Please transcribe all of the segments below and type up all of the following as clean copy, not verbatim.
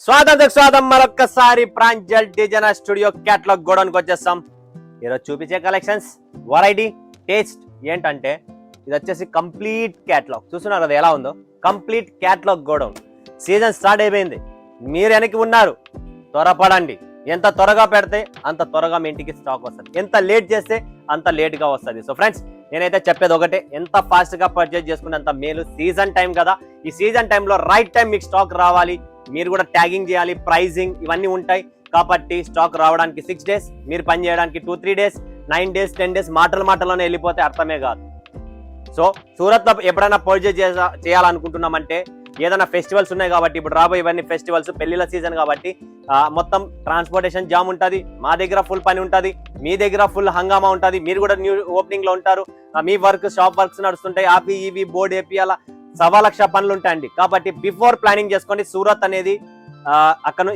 స్వాగతం మరొక్కసారి Pranjal designer studio catalogue గోడౌన్కి వచ్చేస్తాం. ఈరోజు చూపించే కలెక్షన్స్ వెరైటీ టేస్ట్ ఏంటంటే ఇది వచ్చేసి కంప్లీట్ క్యాటలాగ్. చూస్తున్నారు కదా ఎలా ఉందో, complete catalogue godown. Season start అయిపోయింది, మీరు వెనక్కి ఉన్నారు, త్వరపడండి. ఎంత త్వరగా పెడితే అంత త్వరగా మీ ఇంటికి స్టాక్ వస్తుంది, ఎంత లేట్ చేస్తే అంత లేట్గా వస్తుంది. సో ఫ్రెండ్స్, నేనైతే చెప్పేది ఒకటే, ఎంత ఫాస్ట్గా పర్చేజ్ చేసుకుంటే అంత మేలు. సీజన్ టైం కదా, ఈ సీజన్ టైంలో రైట్ టైం మీకు స్టాక్ రావాలి, మీరు కూడా ట్యాగింగ్ చేయాలి, ప్రైజింగ్ ఇవన్నీ ఉంటాయి. కాబట్టి స్టాక్ రావడానికి 6 days, మీరు పని చేయడానికి 2-3 days, 9 days, 10 days మాటల్లోనే వెళ్ళిపోతే అర్థమే కాదు. సో సూరత్లో ఎప్పుడైనా పర్చేజ్ చేయాలనుకుంటున్నామంటే ఏదైనా ఫెస్టివల్స్ ఉన్నాయి కాబట్టి, ఇప్పుడు రాబోయే ఇవన్నీ ఫెస్టివల్స్, పెళ్లిళ్ళ సీజన్ కాబట్టి మొత్తం ట్రాన్స్పోర్టేషన్ జామ్ ఉంటుంది. మా దగ్గర ఫుల్ పని ఉంటుంది, మీ దగ్గర ఫుల్ హంగామా ఉంటుంది. మీరు కూడా న్యూ ఓపెనింగ్ లో ఉంటారు, మీ వర్క్ షాప్ వర్క్స్ నడుస్తుంటాయి, ఆపి ఇవి బోర్డు ఏపీ అలా 1,00,000 పనులు ఉంటాయండి. కాబట్టి బిఫోర్ ప్లానింగ్ చేసుకోండి. సూరత్ అనేది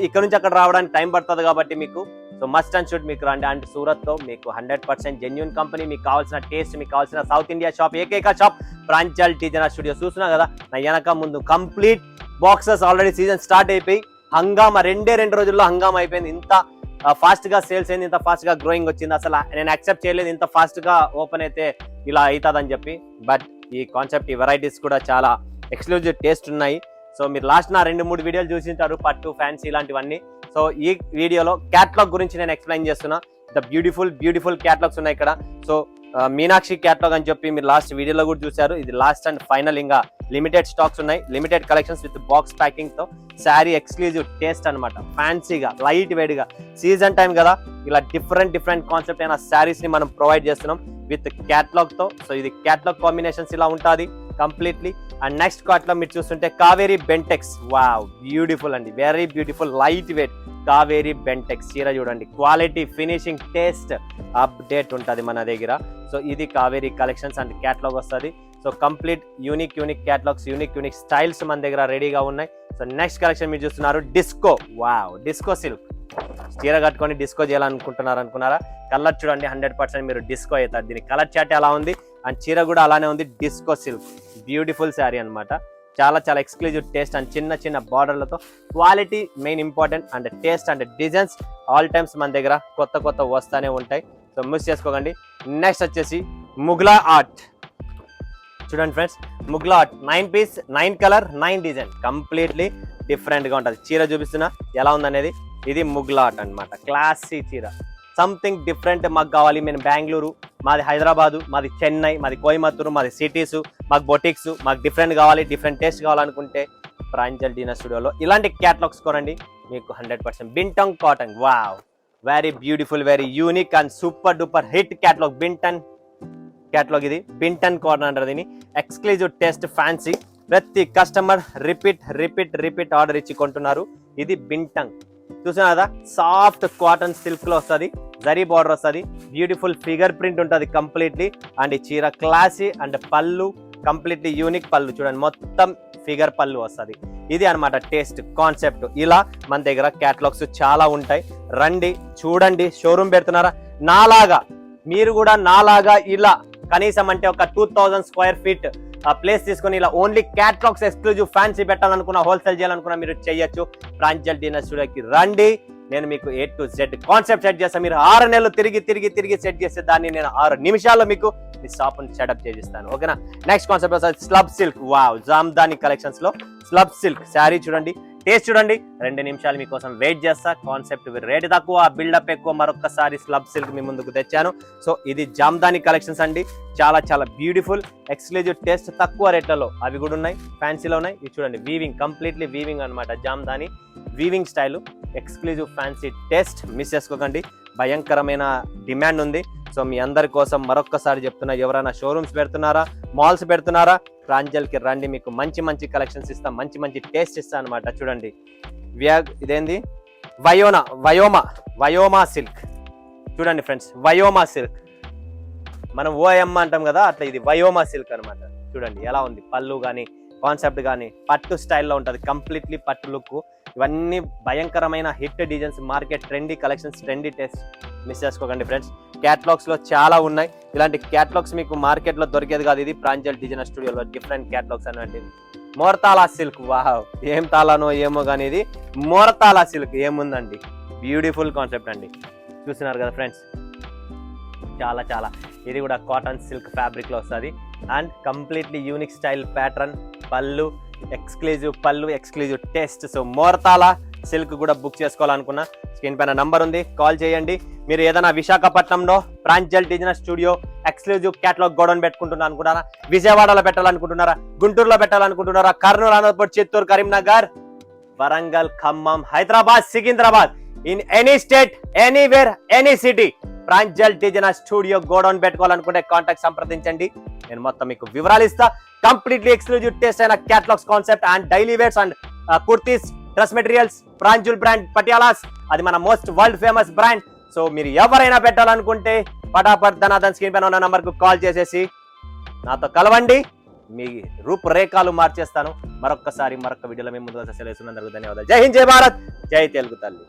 ఇక్కడ నుంచి అక్కడ రావడానికి టైం పడుతుంది కాబట్టి మీకు సో మస్ట్ అండ్ షుడ్ మీకు రండి. అండ్ సూరత్ తో మీకు 100% జెన్యూన్ కంపెనీ, మీకు కావాల్సిన టేస్ట్, మీకు కావాల్సిన సౌత్ ఇండియా షాప్, ఏకైక షాప్ ప్రాంజల్ డిజైనర్ స్టూడియో. చూస్తున్నా కదా నా వెనక ముందు complete boxes. Already season start అయిపోయి హంగామా 2 రోజుల్లో హంగామా అయిపోయింది. ఇంత ఫాస్ట్ గా సేల్స్ అయింది, ఇంత ఫాస్ట్ గా గ్రోయింగ్ వచ్చింది. అసలు నేను యాక్సెప్ట్ చేయలేదు ఇంత ఫాస్ట్ గా ఓపెన్ అయితే ఇలా అవుతుందని చెప్పి. బట్ ఈ కాన్సెప్ట్, ఈ వెరైటీస్ కూడా చాలా ఎక్స్క్లూజివ్ టేస్ట్ ఉన్నాయి. సో మీరు లాస్ట్ నా 2-3 వీడియోలు చూసింటారు, పట్టు, ఫ్యాన్సీ ఇలాంటివన్నీ. సో ఈ వీడియోలో క్యాటలాగ్ గురించి నేను ఎక్స్ప్లెయిన్ చేస్తున్నా. ద బ్యూటిఫుల్ క్యాటలాగ్స్ ఉన్నాయి ఇక్కడ. సో మీనాక్షి క్యాటలాగ్ అని చెప్పి మీరు లాస్ట్ వీడియోలో కూడా చూసారు. ఇది లాస్ట్ అండ్ ఫైనల్, ఇంకా లిమిటెడ్ స్టాక్స్ ఉన్నాయి, limited collections with box packing తో. శారీ ఎక్స్క్లూజివ్ టేస్ట్ అనమాట, ఫ్యాన్సీగా లైట్ వెయిట్ గా. సీజన్ టైం కదా, ఇలా డిఫరెంట్ కాన్సెప్ట్ అయిన శారీస్ ని మనం ప్రొవైడ్ చేస్తున్నాం విత్ క్యాటలాగ్ తో. సో ఇది క్యాటలాగ్ కాంబినేషన్స్ ఇలా ఉంటుంది కంప్లీట్లీ. అండ్ నెక్స్ట్ కార్ట్ లో మీరు చూస్తుంటే కావేరీ బెంటెక్స్. వావ్, బ్యూటిఫుల్ అండి, very beautiful, light weight Kaveri Bentex చీర చూడండి. క్వాలిటీ, ఫినిషింగ్, టేస్ట్ అప్డేట్ ఉంటుంది మన దగ్గర. సో ఇది కావేరీ కలెక్షన్స్ అండ్ క్యాటలాగ్ వస్తుంది. So complete unique catalogues, unique styles మన దగ్గర రెడీగా ఉన్నాయి. సో నెక్స్ట్ కలెక్షన్ మీరు చూస్తున్నారు డిస్కో. Wow, disco silk. చీర కట్టుకొని డిస్కో చేయాలనుకున్నారా? కలర్ చూడండి, 100% మీరు డిస్కో అవుతారు. దీని కలర్ చాట్ ఎలా ఉంది అండ్ చీర కూడా అలానే ఉంది. డిస్కో సిల్క్, బ్యూటిఫుల్ శారీ అనమాట. చాలా ఎక్స్క్లూజివ్ టేస్ట్ అండ్ చిన్న బార్డర్లతో. Quality main important, and taste and designs all times మన దగ్గర కొత్త వస్తానే ఉంటాయి. సో మిస్ చేసుకోకండి. నెక్స్ట్ వచ్చేసి ముగ్లా ఆర్ట్. చూడండి friends, Mugla art 9 piece, 9 colour, 9 design, completely different గా ఉంటుంది. చీర చూపిస్తున్నా ఎలా ఉందనేది. ఇది ముగ్లా ఆర్ట్ అనమాట, క్లాసీ చీర, సంథింగ్ డిఫరెంట్ మాకు కావాలి. మేము బెంగళూరు, మాది హైదరాబాదు, మాది చెన్నై, మాది కోయంబత్తూరు, మాది సిటీస్, మాకు బొటిక్స్, మాకు డిఫరెంట్ కావాలి, డిఫరెంట్ టేస్ట్ కావాలనుకుంటే ప్రాంజల్ డిజైనర్ స్టూడియోలో ఇలాంటి క్యాటలాగ్స్ కొనండి. మీకు 100% బింటన్ cotton. Wow, very beautiful, very unique and super duper hit catalogue. బింటన్ క్యాటలాగ్, ఇది బింటన్ కాటన్ అంటారు దీన్ని. Exclusive taste, fancy. ప్రతి కస్టమర్ రిపీట్ ఆర్డర్ ఇచ్చి కొంటున్నారు. ఇది బింటన్. చూసినా కదా, సాఫ్ట్ కాటన్ సిల్క్ లో వస్తుంది, జరీ బార్డర్ వస్తుంది, బ్యూటిఫుల్ ఫిగర్ ప్రింట్ ఉంటుంది కంప్లీట్లీ. అండ్ ఈ చీర క్లాసీ అండ్ పళ్ళు కంప్లీట్లీ యూనిక్ పళ్ళు చూడండి, మొత్తం ఫిగర్ పళ్ళు వస్తుంది. ఇది అనమాట టేస్ట్ కాన్సెప్ట్. ఇలా మన దగ్గర క్యాటలాగ్స్ చాలా ఉంటాయి. రండి, చూడండి. షోరూమ్ పెడుతున్నారా? మీరు కూడా నాలాగా ఇలా కనీసం అంటే ఒక 2000 స్క్వేర్ ఫీట్ ప్లేస్ తీసుకొని ఇలా ఓన్లీ క్యాటలాగ్స్, ఎక్స్క్లూజివ్, ఫ్యాన్సీ పెట్టాలనుకున్నా, హోల్సేల్ చేయాలనుకున్నా మీరు చేయొచ్చు. ప్రాంజల్ డిజైనర్ స్టూడియోకి రండి. నేను మీకు A to Z concept set చేస్తాను. మీరు 6 నెలలు తిరిగి సెట్ చేస్తే దాన్ని నేను 6 నిమిషాల్లో మీకు మీ షాప్ సెటప్ చేసిస్తాను. ఓకేనా? Next concept slub silk. Wow, Jamdani collections లో స్లబ్ సిల్క్ శారీ చూడండి, టేస్ట్ చూడండి. 2 నిమిషాలు మీకోసం వెయిట్ చేస్తా. కాన్సెప్ట్ రేట్ తక్కువ, బిల్డప్ ఎక్కువ. మరొకసారి స్లబ్ సిల్క్ మీ ముందుకు తెచ్చాను. సో ఇది జామ్దాని కలెక్షన్స్ అండి. చాలా బ్యూటిఫుల్, ఎక్స్క్లూజివ్ టేస్ట్, తక్కువ రేట్లలో అవి కూడా ఉన్నాయి, ఫ్యాన్సీలో ఉన్నాయి. ఇది చూడండి, వీవింగ్, కంప్లీట్లీ వీవింగ్ అనమాట. Jamdani weaving style, exclusive fancy taste. Miss చేసుకోకండి, భయంకరమైన డిమాండ్ ఉంది. సో మీ అందరి కోసం మరొక్కసారి చెప్తున్నా, ఎవరైనా షోరూమ్స్ పెడుతున్నారా, మాల్స్ పెడుతున్నారా, ప్రాంజల్కి రండి. మీకు మంచి కలెక్షన్స్ ఇస్తాం, మంచి టేస్ట్ ఇస్తాం అనమాట. చూడండి, ఇదేంది, వయోమా సిల్క్. చూడండి ఫ్రెండ్స్, వయోమా సిల్క్, మనం ఓఎం అంటాం కదా, అట్లా ఇది వయోమా సిల్క్ అనమాట. చూడండి ఎలా ఉంది, పళ్ళు కానీ కాన్సెప్ట్ కానీ పట్టు స్టైల్లో ఉంటుంది, కంప్లీట్లీ పట్టు లుక్. ఇవన్నీ భయంకరమైన hit designs, market trendy collections, trendy taste. Miss చేసుకోకండి ఫ్రెండ్స్. క్యాటలాగ్స్ లో చాలా ఉన్నాయి. ఇలాంటి క్యాటలాగ్స్ మీకు మార్కెట్ లో దొరికేది కాదు. ఇది ప్రాంజల్ డిజైనర్ స్టూడియోలో డిఫరెంట్ క్యాటలాగ్స్ అనేవి మోర్తాలా సిల్క్. వావ్, ఏం తాళానో ఏమో కానీ ఇది మోర్తాలా సిల్క్ ఏముందండి, బ్యూటిఫుల్ కాన్సెప్ట్ అండి. చూస్తున్నారు కదా ఫ్రెండ్స్, చాలా చాలా ఇది కూడా కాటన్ సిల్క్ ఫ్యాబ్రిక్ లో వస్తుంది and completely unique style pattern. Pallu exclusive, pallu exclusive taste. So మోర్తాలా సిల్క్ కూడా బుక్ చేసుకోవాలనుకున్నా స్క్రీన్ పైన నంబర్ ఉంది, కాల్ చేయండి. మీరు ఏదైనా విశాఖపట్నంలో Pranjal designer studio exclusive catalogue godown పెట్టుకుంటున్నా అనుకుంటారా, విజయవాడలో పెట్టాలనుకుంటున్నారా, గుంటూరులో పెట్టాలనుకుంటున్నారా, Kurnool, Anantapur, Chittoor, Karimnagar, Warangal, Khammam, Hyderabad, Secunderabad, in any state, anywhere, any city, Pranjal designer studio godown పెట్టుకోవాలనుకుంటే కాంటాక్ట్ సంప్రదించండి. నేను మొత్తం మీకు వివరాలు ఇస్తా. కంప్లీట్లీ ఎక్స్క్లూజివ్ టేస్ట్ అయిన catalogues, concept and daily wears and kurtis, dress materials, Pranjul brand Patialas, అది మన most world famous brand. So మీరు ఎవరైనా పెట్టాలనుకుంటే ఫటాఫట్ ధనాధన్ స్క్రీన్ పైన ఉన్న నంబర్ కు కాల్ చేసేసి నాతో కలవండి, మీ రూపురేఖలు మార్చేస్తాను. మరొక వీడియోలో మేము ముందుగా సెలవు. ధన్యవాదాలు. జై హింద్, జై భారత్, జై తెలుగు తల్లి.